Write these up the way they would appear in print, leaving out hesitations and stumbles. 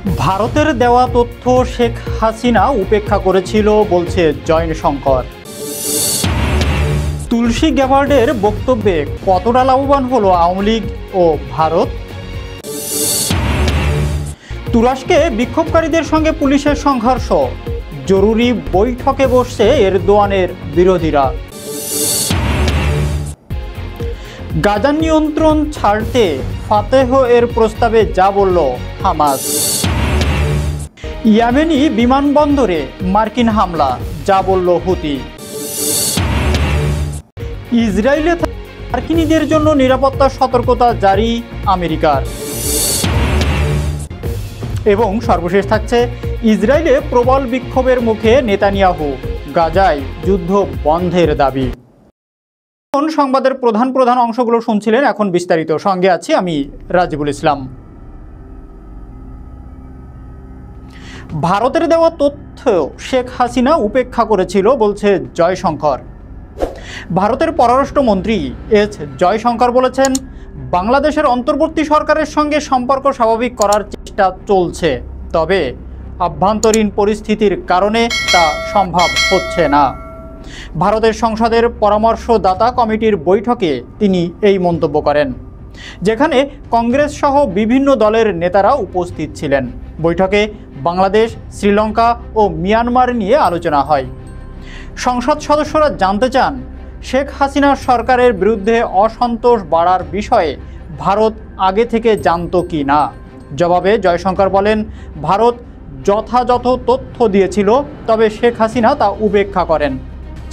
ভারতের দেওয়া তথ্য শেখ হাসিনা উপেক্ষা করেছিল বলছে জয়শঙ্কর। তুলসী গ্যাবার্ডের বক্তব্যে কতটা লাভবান হলো আওয়ামী লীগ ও ভারত? তুরস্কে বিক্ষোভকারীদের সঙ্গে পুলিশের সংঘর্ষ, জরুরি বৈঠকে বসছে এরদোয়ানের বিরোধীরা। গাজা নিয়ন্ত্রণ ছাড়তে ফাতেহ এর প্রস্তাবে যা বলল হামাস। ইয়েমেনি বিমানবন্দরে মার্কিন হামলা, যা বলল হুতি। ইসরায়েলে মার্কিনীদের জন্য নিরাপত্তা সতর্কতা জারি আমেরিকার। এবং সর্বশেষ থাকছে ইসরায়েলে প্রবল বিক্ষোভের মুখে নেতানিয়াহু, গাজায় যুদ্ধ বন্ধের দাবি। সংবাদের প্রধান অংশগুলো শুনছিলেন, এখন বিস্তারিত। সঙ্গে আছি আমি রাজিবুল ইসলাম। ভারতের দেওয়া তথ্য শেখ হাসিনা উপেক্ষা করেছিল বলছে জয়শঙ্কর। ভারতের পররাষ্ট্রমন্ত্রী এস জয়শঙ্কর বলেছেন, বাংলাদেশের অন্তর্বর্তী সরকারের সঙ্গে সম্পর্ক স্বাভাবিক করার চেষ্টা চলছে, তবে আভ্যন্তরীণ পরিস্থিতির কারণে তা সম্ভব হচ্ছে না। ভারতের সংসদের পরামর্শদাতা কমিটির বৈঠকে তিনি এই মন্তব্য করেন, যেখানে কংগ্রেস সহ বিভিন্ন দলের নেতারা উপস্থিত ছিলেন। বৈঠকে বাংলাদেশ, শ্রীলঙ্কা ও মিয়ানমার নিয়ে আলোচনা হয়। সংসদ সদস্যরা জানতে চান, শেখ হাসিনা সরকারের বিরুদ্ধে অসন্তোষ বাড়ার বিষয়ে ভারত আগে থেকে জানত কি না। জবাবে জয়শঙ্কর বলেন, ভারত যথাযথ তথ্য দিয়েছিল, তবে শেখ হাসিনা তা উপেক্ষা করেন।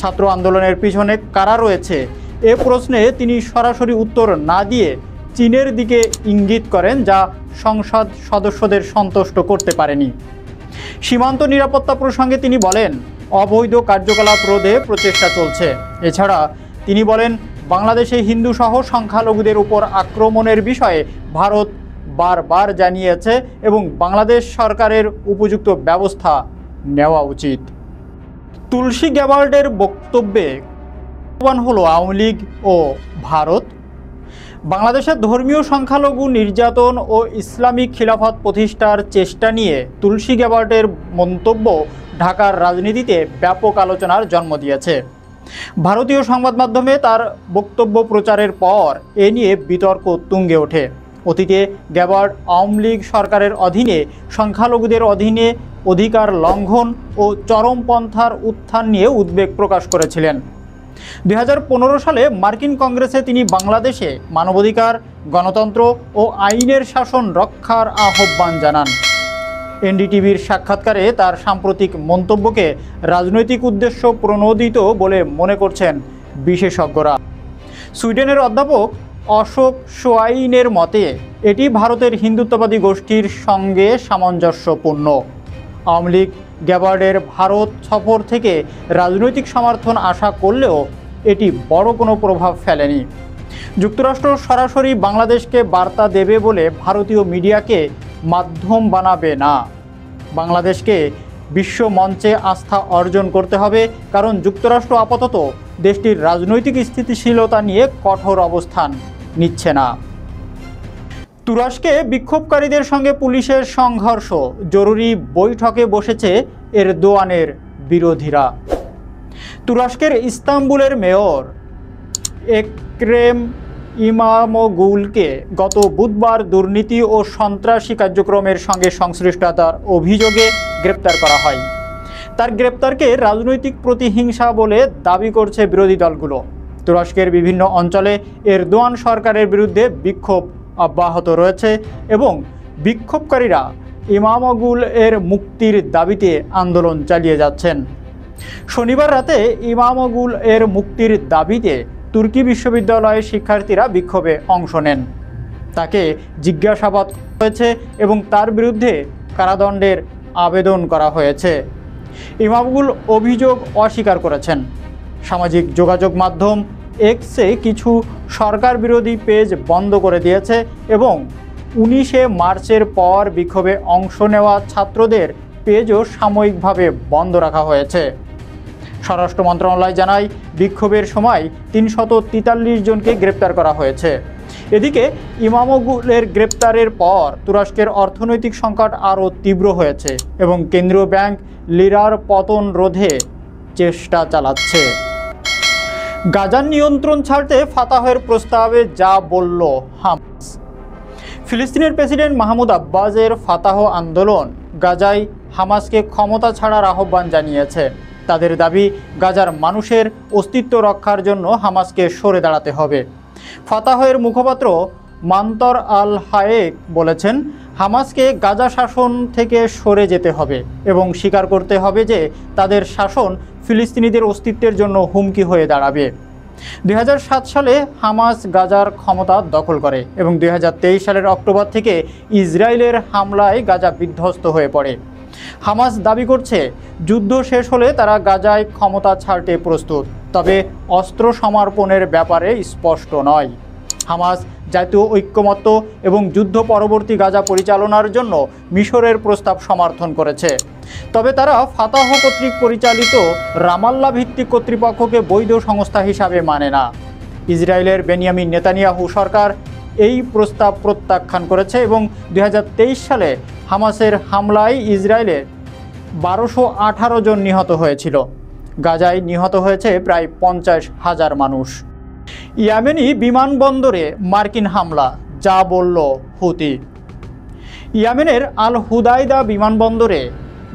ছাত্র আন্দোলনের পিছনে কারা রয়েছে এ প্রশ্নে তিনি সরাসরি উত্তর না দিয়ে চীনের দিকে ইঙ্গিত করেন, যা সংসদ সদস্যদের সন্তুষ্ট করতে পারেনি। সীমান্ত নিরাপত্তা প্রসঙ্গে তিনি বলেন, অবৈধ কার্যকলাপ রোধে প্রচেষ্টা চলছে। এছাড়া তিনি বলেন, বাংলাদেশে হিন্দু সহ সংখ্যালঘুদের উপর আক্রমণের বিষয়ে ভারত বারবার জানিয়েছে এবং বাংলাদেশ সরকারের উপযুক্ত ব্যবস্থা নেওয়া উচিত। তুলসী গ্যাবার্ডের বক্তব্যে লাভবান হলো আওয়ামী লীগ ও ভারত। বাংলাদেশের ধর্মীয় সংখ্যালঘু নির্যাতন ও ইসলামিক খিলাফত প্রতিষ্ঠার চেষ্টা নিয়ে তুলসী গ্যাবার্ডের মন্তব্য ঢাকার রাজনীতিতে ব্যাপক আলোচনার জন্ম দিয়েছে। ভারতীয় সংবাদ মাধ্যমে তার বক্তব্য প্রচারের পর এ নিয়ে বিতর্ক তুঙ্গে ওঠে। অতীতে গ্যাবার্ড আওয়ামী লীগ সরকারের অধীনে সংখ্যালঘুদের অধীনে অধিকার লঙ্ঘন ও চরমপন্থার উত্থান নিয়ে উদ্বেগ প্রকাশ করেছিলেন। 2015 সালে মার্কিন কংগ্রেসে তিনি বাংলাদেশে মানবাধিকার, গণতন্ত্র ও আইনের শাসন রক্ষার আহ্বান জানান। এনডিটিভির সাক্ষাৎকারে তার সাম্প্রতিক মন্তব্যকে রাজনৈতিক উদ্দেশ্য প্রণোদিত বলে মনে করছেন বিশেষজ্ঞরা। সুইডেনের অধ্যাপক অশোক সোয়াইনের মতে, এটি ভারতের হিন্দুত্ববাদী গোষ্ঠীর সঙ্গে সামঞ্জস্যপূর্ণ। আওয়ামী লীগ গ্যাবার্ডের ভারত সফর থেকে রাজনৈতিক সমর্থন আশা করলেও এটি বড় কোনো প্রভাব ফেলেনি। যুক্তরাষ্ট্র সরাসরি বাংলাদেশকে বার্তা দেবে বলে ভারতীয় মিডিয়াকে মাধ্যম বানাবে না। বাংলাদেশকে বিশ্ব মঞ্চে আস্থা অর্জন করতে হবে, কারণ যুক্তরাষ্ট্র আপাতত দেশটির রাজনৈতিক স্থিতিশীলতা নিয়ে কঠোর অবস্থান নিচ্ছে না। তুরস্কে বিক্ষোভকারীদের সঙ্গে পুলিশের সংঘর্ষ, জরুরি বৈঠকে বসেছে এরদোয়ানের বিরোধীরা। তুরস্কের ইস্তাম্বুলের মেয়র এক্রেম ইমামোগুলকে গত বুধবার দুর্নীতি ও সন্ত্রাসী কার্যক্রমের সঙ্গে সংশ্লিষ্টতার অভিযোগে গ্রেপ্তার করা হয়। তার গ্রেপ্তারকে রাজনৈতিক প্রতিহিংসা বলে দাবি করছে বিরোধী দলগুলো। তুরস্কের বিভিন্ন অঞ্চলে এরদোয়ান সরকারের বিরুদ্ধে বিক্ষোভ অব্যাহত রয়েছে এবং বিক্ষোভকারীরা ইমামোগুল এর মুক্তির দাবিতে আন্দোলন চালিয়ে যাচ্ছেন। শনিবার রাতে ইমামোগুল এর মুক্তির দাবিতে তুর্কি বিশ্ববিদ্যালয়ের শিক্ষার্থীরা বিক্ষোভে অংশ নেন। তাকে জিজ্ঞাসাবাদ হয়েছে এবং তার বিরুদ্ধে কারাদণ্ডের আবেদন করা হয়েছে। ইমামোগুল অভিযোগ অস্বীকার করেছেন। সামাজিক যোগাযোগ মাধ্যম এক্সে কিছু সরকার বিরোধী পেজ বন্ধ করে দিয়েছে এবং 19শে মার্চের পর বিক্ষোভে অংশ নেওয়া ছাত্রদের পেজও সাময়িকভাবে বন্ধ রাখা হয়েছে। স্বরাষ্ট্র মন্ত্রণালয় জানায়, বিক্ষোভের সময় ৩৪৩ জনকে গ্রেপ্তার করা হয়েছে। এদিকে ইমামোগুলের গ্রেপ্তারের পর তুরস্কের অর্থনৈতিক সংকট আরও তীব্র হয়েছে এবং কেন্দ্রীয় ব্যাংক লিরার পতন রোধে চেষ্টা চালাচ্ছে। গাজার নিয়ন্ত্রণ ছাড়তে ফাতাহের প্রস্তাবে যা বলল হামাস। ফিলিস্তিনের প্রেসিডেন্ট মাহমুদ আব্বাসের ফাতাহ আন্দোলন গাজায় হামাসকে ক্ষমতা ছাড়ার আহ্বান জানিয়েছে। তাদের দাবি, গাজার মানুষের অস্তিত্ব রক্ষার জন্য হামাসকে সরে দাঁড়াতে হবে। ফাতাহের মুখপাত্র মান্তর আল হায়েক বলেছেন, হামাসকে গাজা শাসন থেকে সরে যেতে হবে এবং স্বীকার করতে হবে যে তাদের শাসন ফিলিস্তিনিদের অস্তিত্বের জন্য হুমকি হয়ে দাঁড়াবে। 2007 সালে হামাস গাজার ক্ষমতা দখল করে এবং 2023 সালের অক্টোবর থেকে ইসরায়েলের হামলায় গাজা বিধ্বস্ত হয়ে পড়ে। হামাস দাবি করছে, যুদ্ধ শেষ হলে তারা গাজায় ক্ষমতা ছাড়তে প্রস্তুত, তবে অস্ত্র সমর্পণের ব্যাপারে স্পষ্ট নয়। হামাস জাতীয় ঐক্যমত্য এবং যুদ্ধ পরবর্তী গাজা পরিচালনার জন্য মিশরের প্রস্তাব সমর্থন করেছে, তবে তারা ফাতাহ কর্তৃক পরিচালিত রামাল্লা ভিত্তিক কর্তৃপক্ষকে বৈধ সংস্থা হিসাবে মানে না। ইসরায়েলের বেনিয়ামিন নেতানিয়াহু সরকার এই প্রস্তাব প্রত্যাখ্যান করেছে এবং 2023 সালে হামাসের হামলায় ইসরায়েলের 1218 জন নিহত হয়েছিল। গাজায় নিহত হয়েছে প্রায় 50,000 মানুষ। ইয়েমেনি বিমানবন্দরে মার্কিন হামলা, যা বলল হুতি। ইয়েমেনের আল হুদাইদা বিমানবন্দরে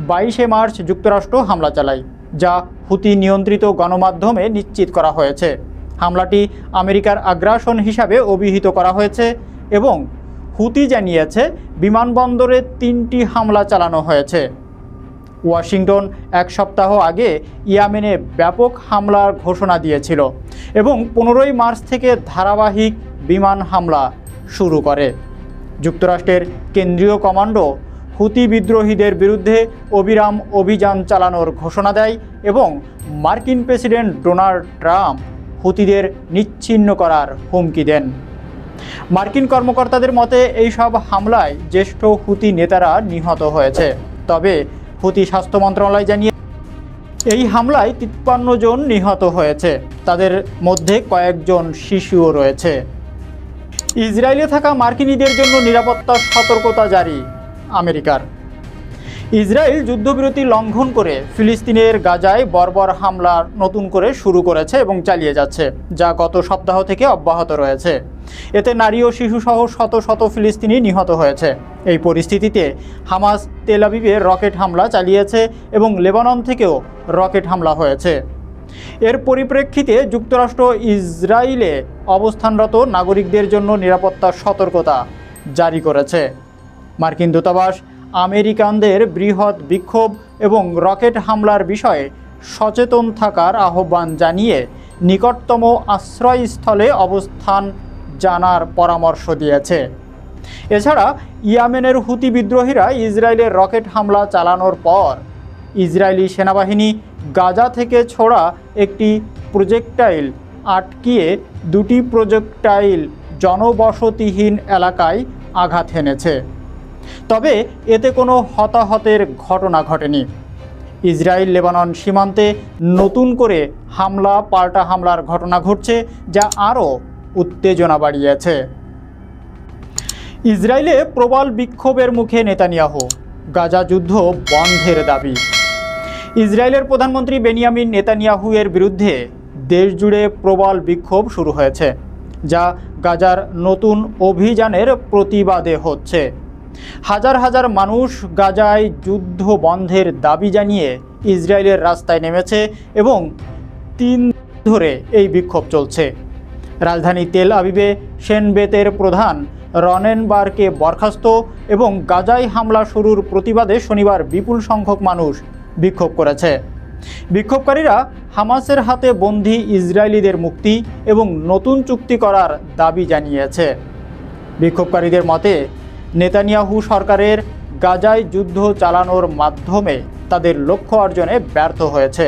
22 মার্চ যুক্তরাষ্ট্র হামলা চালায়, যা হুতি নিয়ন্ত্রিত গণমাধ্যমে নিশ্চিত করা হয়েছে। হামলাটি আমেরিকার আগ্রাসন হিসাবে অভিহিত করা হয়েছে এবং হুতি জানিয়েছে বিমানবন্দরে 3টি হামলা চালানো হয়েছে। ওয়াশিংটন এক সপ্তাহ আগে ইয়েমেনে ব্যাপক হামলার ঘোষণা দিয়েছিল এবং 15 মার্চ থেকে ধারাবাহিক বিমান হামলা শুরু করে। যুক্তরাষ্ট্রের কেন্দ্রীয় কমান্ডো হুতি বিদ্রোহীদের বিরুদ্ধে অবিরাম অভিযান চালানোর ঘোষণা দেয় এবং মার্কিন প্রেসিডেন্ট ডোনাল্ড ট্রাম্প হুতিদের নিচ্ছিন্ন করার হুমকি দেন। মার্কিন কর্মকর্তাদের মতে এইসব হামলায় জ্যেষ্ঠ হুতি নেতারা নিহত হয়েছে, তবে হুতি স্বাস্থ্য মন্ত্রণালয় জানিয়ে এই হামলায় 53 জন নিহত হয়েছে, তাদের মধ্যে কয়েকজন শিশুও রয়েছে। ইসরায়েলে থাকা মার্কিনীদের জন্য নিরাপত্তা সতর্কতা জারি আমেরিকার। ইসরায়েল যুদ্ধবিরতি লঙ্ঘন করে ফিলিস্তিনের গাজায় বর্বর হামলা নতুন করে শুরু করেছে এবং চালিয়ে যাচ্ছে, যা গত সপ্তাহ থেকে অব্যাহত রয়েছে। এতে নারী ও শিশুসহ শত শত ফিলিস্তিনি নিহত হয়েছে। এই পরিস্থিতিতে হামাস তেল আবিবে রকেট হামলা চালিয়েছে এবং লেবানন থেকেও রকেট হামলা হয়েছে। এর পরিপ্রেক্ষিতে যুক্তরাষ্ট্র ইসরায়েলে অবস্থানরত নাগরিকদের জন্য নিরাপত্তা সতর্কতা জারি করেছে। মার্কিন দূতাবাস আমেরিকানদের বৃহৎ বিক্ষোভ এবং রকেট হামলার বিষয়ে সচেতন থাকার আহ্বান জানিয়ে নিকটতম আশ্রয়স্থলে অবস্থান জানার পরামর্শ দিয়েছে। এছাড়া ইয়েমেনের হুতি বিদ্রোহীরা ইসরায়েলের রকেট হামলা চালানোর পর ইসরায়েলি সেনাবাহিনী গাজা থেকে ছোড়া একটি প্রজেক্টাইল আটকিয়ে 2টি প্রজেক্টাইল জনবসতিহীন এলাকায় আঘাত হেনেছে, তবে এতে কোনো হতাহতের ঘটনা ঘটেনি। ইসরায়েল লেবানন সীমান্তে নতুন করে হামলা পাল্টা হামলার ঘটনা ঘটছে, যা আরও উত্তেজনা বাড়িয়েছে। ইসরায়েলে প্রবল বিক্ষোভের মুখে নেতানিয়াহু, গাজা যুদ্ধ বন্ধের দাবি। ইসরায়েলের প্রধানমন্ত্রী বেনিয়ামিন নেতানিয়াহুয়ের বিরুদ্ধে দেশজুড়ে প্রবল বিক্ষোভ শুরু হয়েছে, যা গাজার নতুন অভিযানের প্রতিবাদে হচ্ছে। হাজার হাজার মানুষ গাজায় যুদ্ধ বন্ধের দাবি জানিয়ে ইসরায়েলের রাস্তায় নেমেছে এবং 3 দিন ধরে এই বিক্ষোভ চলছে। রাজধানী তেল আবিবে শেনবেতের প্রধান রনেনবার্গকে বরখাস্ত এবং গাজায় হামলা শুরুর প্রতিবাদে শনিবার বিপুল সংখ্যক মানুষ বিক্ষোভ করেছে। বিক্ষোভকারীরা হামাসের হাতে বন্দী ইসরায়েলিদের মুক্তি এবং নতুন চুক্তি করার দাবি জানিয়েছে। বিক্ষোভকারীদের মতে, নেতানিয়াহু সরকারের গাজায় যুদ্ধ চালানোর মাধ্যমে তাদের লক্ষ্য অর্জনে ব্যর্থ হয়েছে।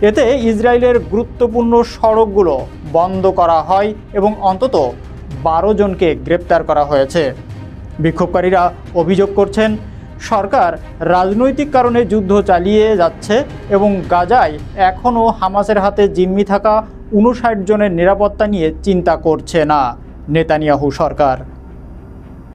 এতে ইসরায়েলের গুরুত্বপূর্ণ সড়কগুলো বন্ধ করা হয় এবং অন্তত 12 জনকে গ্রেপ্তার করা হয়েছে। বিক্ষোভকারীরা অভিযোগ করছেন, সরকার রাজনৈতিক কারণে যুদ্ধ চালিয়ে যাচ্ছে এবং গাজায় এখনও হামাসের হাতে জিম্মি থাকা 59 জনের নিরাপত্তা নিয়ে চিন্তা করছে না নেতানিয়াহু সরকার।